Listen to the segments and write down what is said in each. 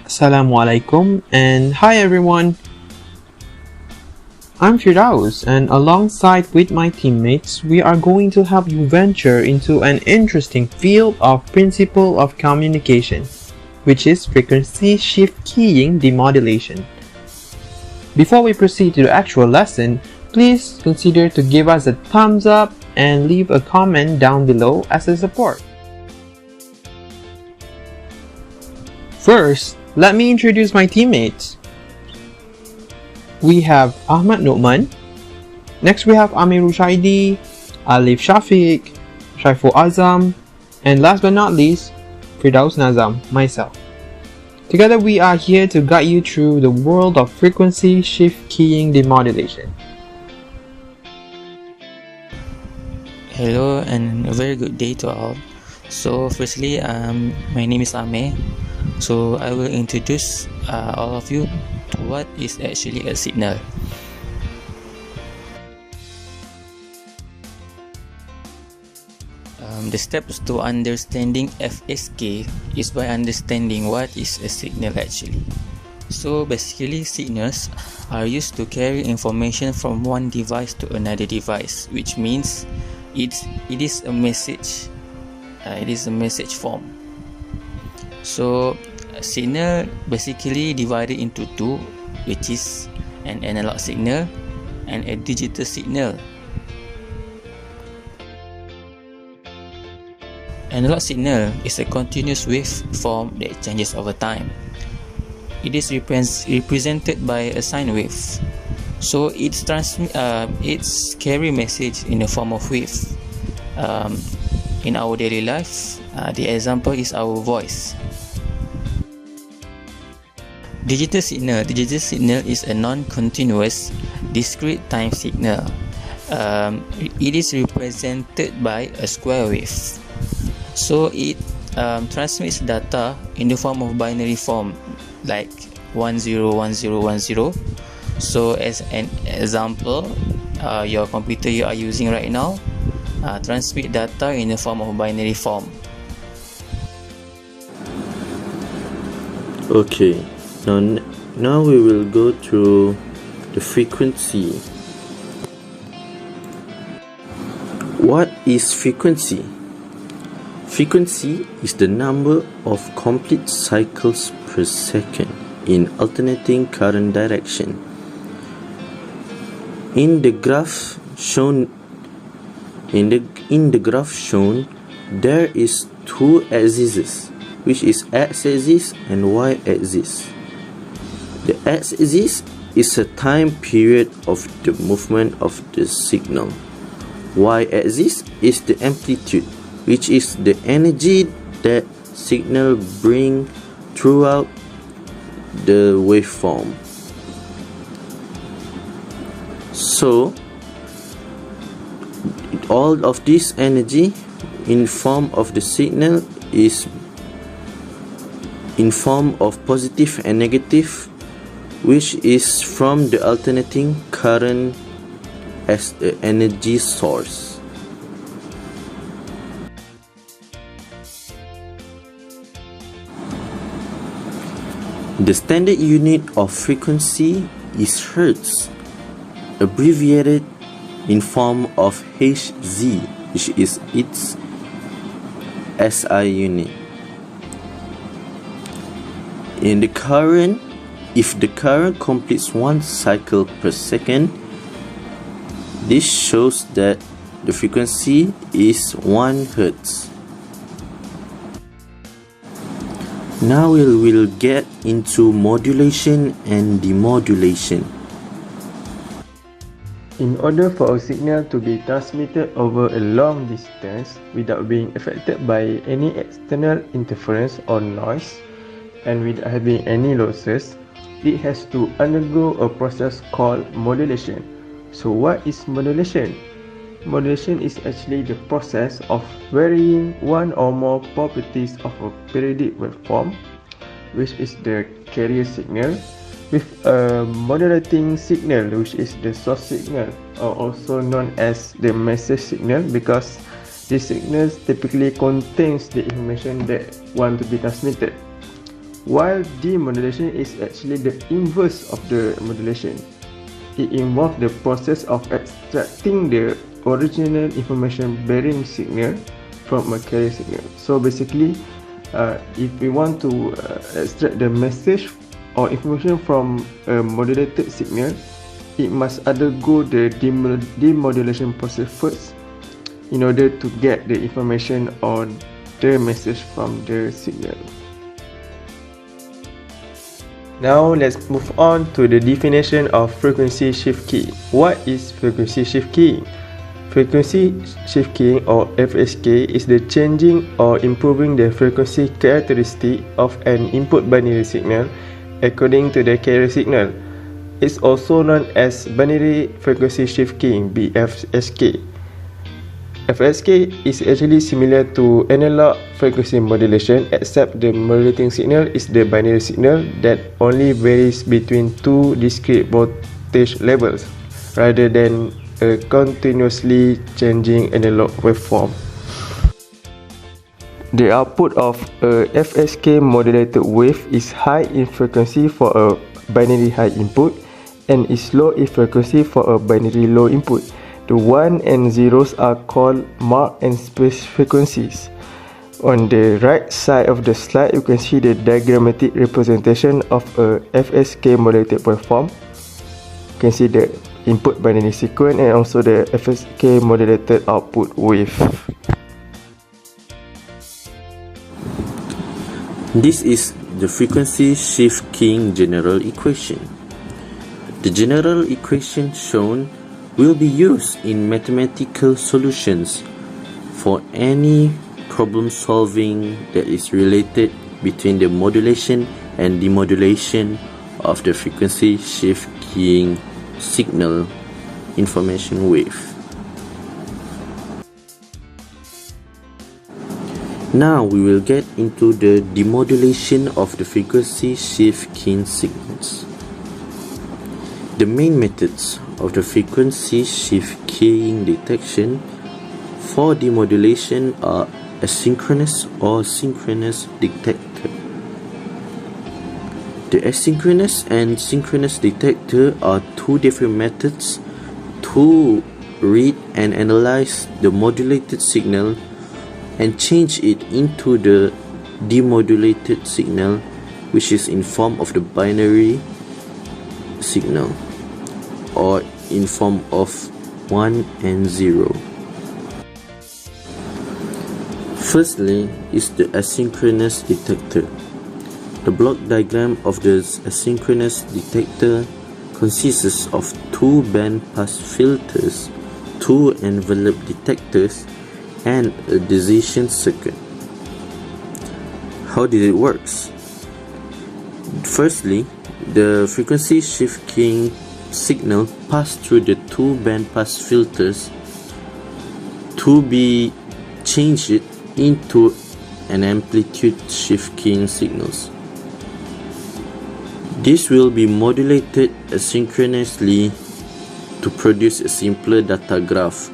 Assalamualaikum and hi everyone. I'm Firdaus and alongside with my teammates, we are going to help you venture into an interesting field of principle of communication, which is frequency shift keying demodulation. Before we proceed to the actual lesson, please consider to give us a thumbs up and leave a comment down below as a support. First, let me introduce my teammates. We have Ahmad Noqman. Next we have Amir Rushaidi, Aliff Syafiq, Syaifful Azam, and last but not least, Firdaus Nazam, myself. Together we are here to guide you through the world of frequency shift keying demodulation. Hello and a very good day to all. So firstly, my name is Amir. So I will introduce all of you to what is actually a signal. The steps to understanding FSK is by understanding what is a signal actually. So basically, signals are used to carry information from one device to another device, which means it is a message. It is a message form. So a signal basically divided into two, which is an analog signal and a digital signal. Analog signal is a continuous wave form that changes over time. It is represented by a sine wave. So it's carry message in the form of wave. In our daily life, the example is our voice. Digital signal is a non-continuous, discrete time signal. It is represented by a square wave. So it transmits data in the form of binary form, like 101010. So as an example, your computer you are using right now transmit data in the form of binary form. Okay, now we will go through the frequency. What is frequency? Frequency is the number of complete cycles per second in alternating current direction. In the graph shown, there is two axes, which is x-axis and y-axis. The x-axis is a time period of the movement of the signal. Y-axis is the amplitude, which is the energy that signal bring throughout the waveform. So all of this energy in form of the signal is in form of positive and negative, which is from the alternating current as the energy source. The standard unit of frequency is Hertz, abbreviated in form of Hz, which is its SI unit. If the current completes one cycle per second, this shows that the frequency is 1 Hz. Now we will get into modulation and demodulation. In order for a signal to be transmitted over a long distance without being affected by any external interference or noise and without having any losses, it has to undergo a process called modulation. So what is modulation? Modulation is actually the process of varying one or more properties of a periodic waveform, which is the carrier signal, with a modulating signal, which is the source signal, or also known as the message signal, because this signal typically contains the information that want to be transmitted. while demodulation is actually the inverse of the modulation. It involves the process of extracting the original information bearing signal from a carrier signal. So basically, if we want to extract the message or information from a modulated signal, it must undergo the demodulation process first in order to get the information or the message from the signal. Now let's move on to the definition of frequency shift key. What is frequency shift keying? Frequency shift keying or FSK is the changing or improving the frequency characteristic of an input binary signal according to the carrier signal. It's also known as binary frequency shift keying (BFSK). FSK is actually similar to analog frequency modulation, except the modulating signal is the binary signal that only varies between two discrete voltage levels rather than a continuously changing analog waveform. The output of a FSK modulated wave is high in frequency for a binary high input and is low in frequency for a binary low input. The 1 and 0s are called mark and space frequencies. On the right side of the slide, you can see the diagrammatic representation of a FSK modulated waveform. You can see the input binary sequence and also the FSK modulated output wave. This is the frequency shift keying general equation. The general equation shown will be used in mathematical solutions for any problem solving that is related between the modulation and demodulation of the frequency shift keying signal information wave. Now we will get into the demodulation of the frequency shift keying signals. The main methods of the frequency shift keying detection for demodulation are asynchronous or synchronous detector. The asynchronous and synchronous detector are two different methods to read and analyze the modulated signal and change it into the demodulated signal, which is in form of the binary signal or in form of 1 and 0. Firstly is the asynchronous detector. The block diagram of the asynchronous detector consists of two bandpass filters, two envelope detectors, and a decision circuit. How did it work? Firstly, the frequency shift keying signal passed through the two bandpass filters to be changed into an amplitude shift keying signals. This will be modulated asynchronously to produce a simpler data graph,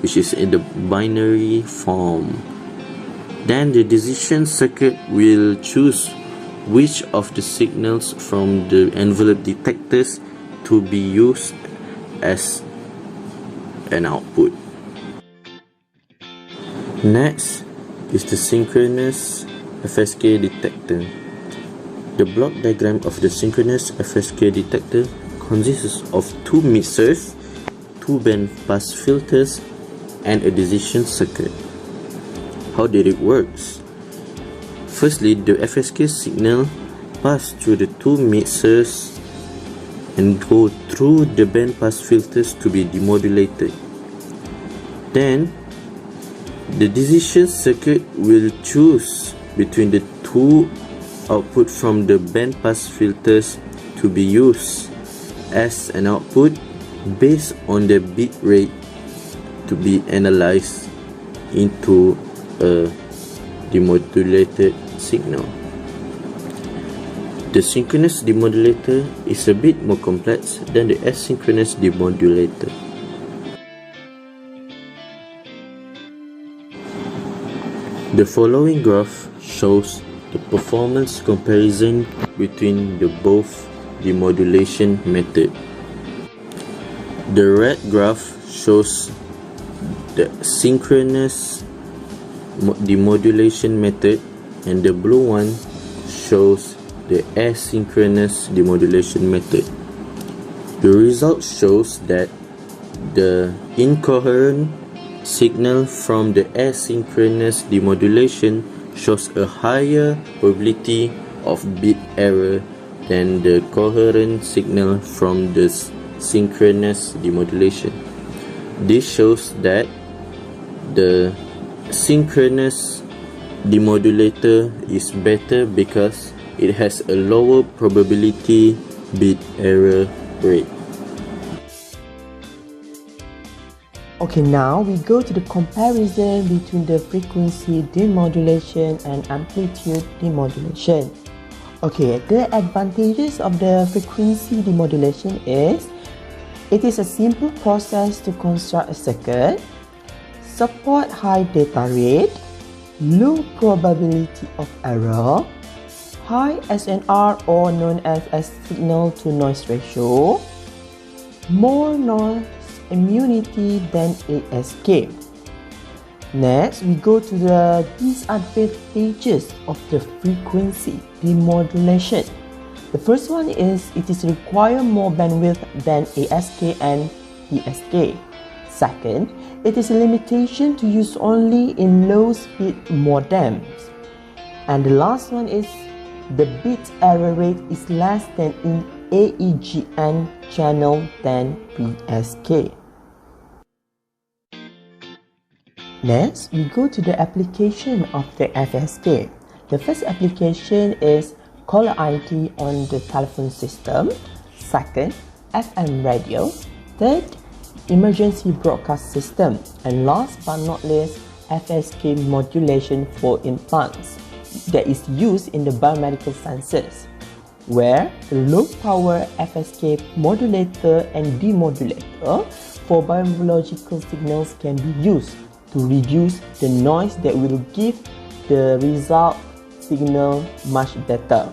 which is in the binary form. Then the decision circuit will choose which of the signals from the envelope detectors to be used as an output. Next is the synchronous FSK detector. The block diagram of the synchronous FSK detector consists of two mixers, two bandpass filters, and a decision circuit. How did it work? Firstly, the FSK signal passed through the two mixers and go through the bandpass filters to be demodulated. Then, the decision circuit will choose between the two output from the bandpass filters to be used as an output based on the bit rate to be analyzed into a demodulated signal. The synchronous demodulator is a bit more complex than the asynchronous demodulator. The following graph shows the performance comparison between the both demodulation method. The red graph shows the synchronous demodulation method and the blue one shows the asynchronous demodulation method. The result shows that the incoherent signal from the asynchronous demodulation shows a higher probability of bit error than the coherent signal from the synchronous demodulation. This shows that the synchronous demodulator is better because it has a lower probability bit error rate. Okay, now we go to the comparison between the frequency demodulation and amplitude demodulation. Okay, the advantages of the frequency demodulation is it is a simple process to construct a circuit, support high data rate, low probability of error, high SNR or known as signal to noise ratio, more noise immunity than ASK. Next, we go to the disadvantages of the frequency demodulation. The first one is it is require more bandwidth than ASK and ESK. Second, it is a limitation to use only in low speed modems. And the last one is the bit error rate is less than in AEGN channel than PSK. Next, we go to the application of the FSK. The first application is caller ID on the telephone system. Second, FM radio. Third, emergency broadcast system. And last but not least, FSK modulation for implants that is used in the biomedical sensors, where the low power FSK modulator and demodulator for biological signals can be used to reduce the noise that will give the result signal much better.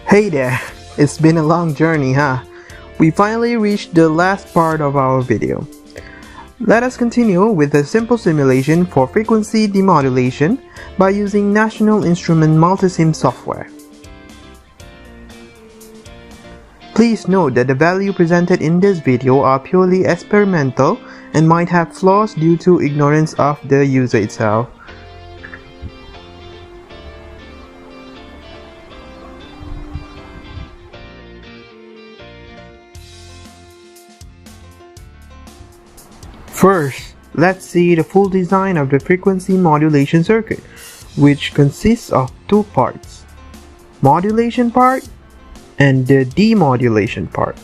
Hey there, it's been a long journey, huh? We finally reached the last part of our video. Let us continue with a simple simulation for frequency demodulation by using National Instrument Multisim software. Please note that the values presented in this video are purely experimental and might have flaws due to ignorance of the user itself. First, let's see the full design of the frequency modulation circuit, which consists of two parts: modulation part and the demodulation part.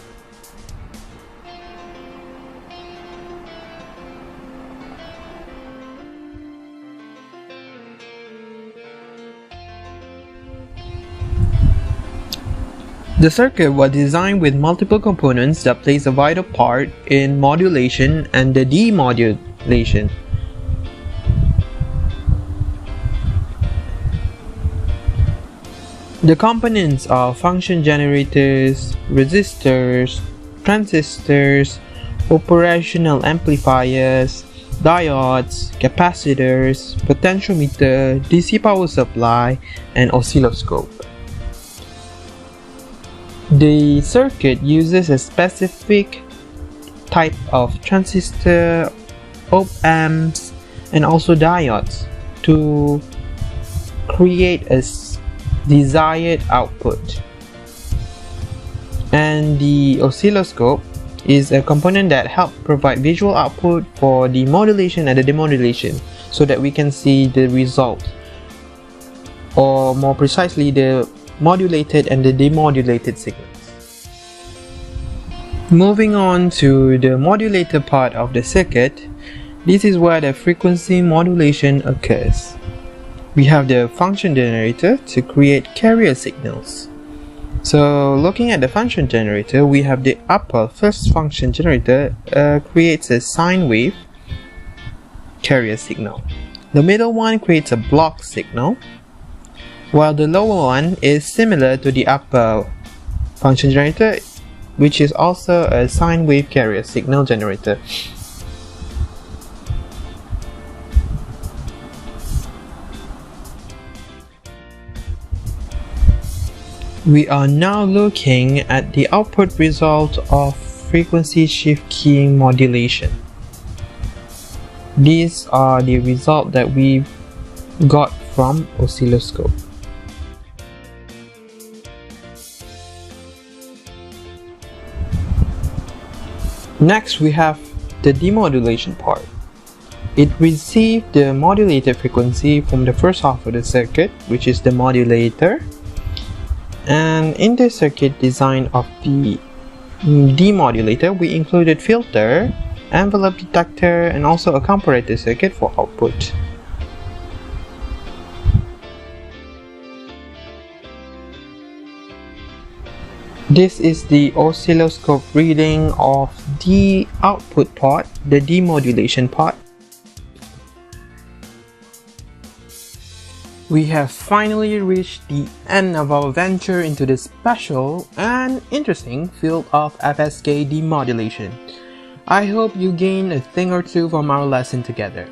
The circuit was designed with multiple components that plays a vital part in modulation and the demodulation. The components are function generators, resistors, transistors, operational amplifiers, diodes, capacitors, potentiometer, DC power supply, and oscilloscope. The circuit uses a specific type of transistor, op-amps, and also diodes to create a desired output. And the oscilloscope is a component that helps provide visual output for the modulation and the demodulation so that we can see the result, or more precisely the modulated and the demodulated signals. Moving on to the modulator part of the circuit, this is where the frequency modulation occurs. We have the function generator to create carrier signals. So looking at the function generator, we have the upper first function generator creates a sine wave carrier signal. The middle one creates a block signal, while the lower one is similar to the upper function generator, which is also a sine wave carrier signal generator. We are now looking at the output result of frequency shift keying modulation. These are the results that we got from oscilloscope. Next, we have the demodulation part. It received the modulated frequency from the first half of the circuit, which is the modulator. And in the circuit design of the demodulator, we included filter, envelope detector, and also a comparator circuit for output. This is the oscilloscope reading of the output part, the demodulation part. We have finally reached the end of our venture into the special and interesting field of FSK demodulation. I hope you gained a thing or two from our lesson together.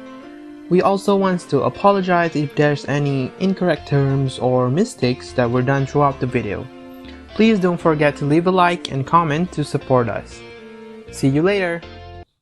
We also want to apologize if there's any incorrect terms or mistakes that were done throughout the video. Please don't forget to leave a like and comment to support us. See you later!